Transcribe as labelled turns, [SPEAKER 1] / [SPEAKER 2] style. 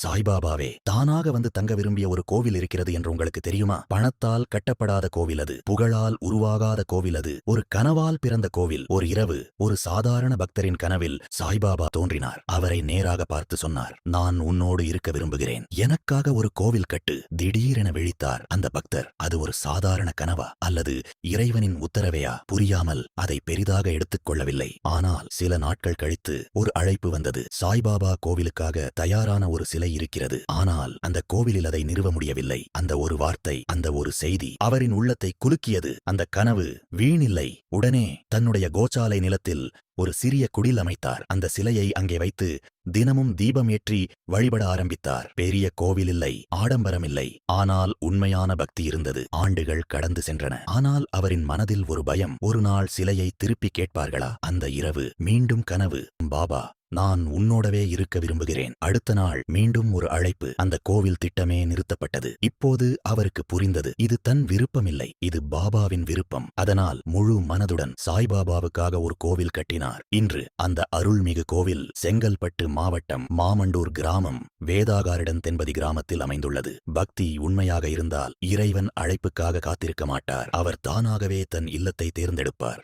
[SPEAKER 1] சாய்பாபாவே தானாக வந்து தங்க விரும்பிய ஒரு கோவில் இருக்கிறது என்று உங்களுக்கு தெரியுமா? பணத்தால் கட்டப்படாத கோவில் அது, புகழால் உருவாகாத கோவில் அது, ஒரு கனவால் பிறந்த கோவில். ஒரு இரவு ஒரு சாதாரண பக்தரின் கனவில் சாய்பாபா தோன்றினார். அவரை நேராக பார்த்து சொன்னார், நான் உன்னோடு இருக்க விரும்புகிறேன், எனக்காக ஒரு கோவில் கட்டு. திடீரென விழித்தார் அந்த பக்தர். அது ஒரு சாதாரண கனவா அல்லது இறைவனின் உத்தரவையா? புரியாமல் அதை பெரிதாக எடுத்துக் கொள்ளவில்லை. ஆனால் சில நாட்கள் கழித்து ஒரு அழைப்பு வந்தது. சாய்பாபா கோவிலுக்காக தயாரான ஒரு சிலை இருக்கிறது, ஆனால் அந்த கோவிலில் அதை நிறுவ முடியவில்லை. அந்த ஒரு வார்த்தை, அந்த ஒரு செய்தி அவரின் உள்ளத்தை குலுக்கியது. அந்த கனவு வீணில்லை. உடனே தன்னுடைய கோச்சாலை நிலத்தில் ஒரு சிறிய குடில் அமைத்தார். அந்த சிலையை அங்கே வைத்து தினமும் தீபம் ஏற்றி வழிபட ஆரம்பித்தார். பெரிய கோவில் இல்லை, ஆடம்பரம் இல்லை, ஆனால் உண்மையான பக்தி இருந்தது. ஆண்டுகள் கடந்து சென்றன. ஆனால் அவரின் மனதில் ஒரு பயம். ஒரு நாள் சிலையை திருப்பி கேட்பார்களா? அந்த இரவு மீண்டும் கனவு, பாபா நான் உன்னோடவே இருக்க விரும்புகிறேன். அடுத்த நாள் மீண்டும் ஒரு அழைப்பு. அந்த கோவில் திட்டமே நிறுத்தப்பட்டது. இப்போது அவருக்கு புரிந்தது, இது தன் விருப்பமில்லை, இது பாபாவின் விருப்பம். அதனால் முழு மனதுடன் சாய்பாபாவுக்காக ஒரு கோவில் கட்டினார். இன்று அந்த அருள்மிகு கோவில் செங்கல்பட்டு மாவட்டம் மாமண்டூர் கிராமம் வேதாகாரிடன் தென்பதி கிராமத்தில் அமைந்துள்ளது. பக்தி உண்மையாக இருந்தால் இறைவன் அழைப்புக்காக காத்திருக்க மாட்டார். அவர் தானாகவே தன் இல்லத்தை தேர்ந்தெடுப்பார்.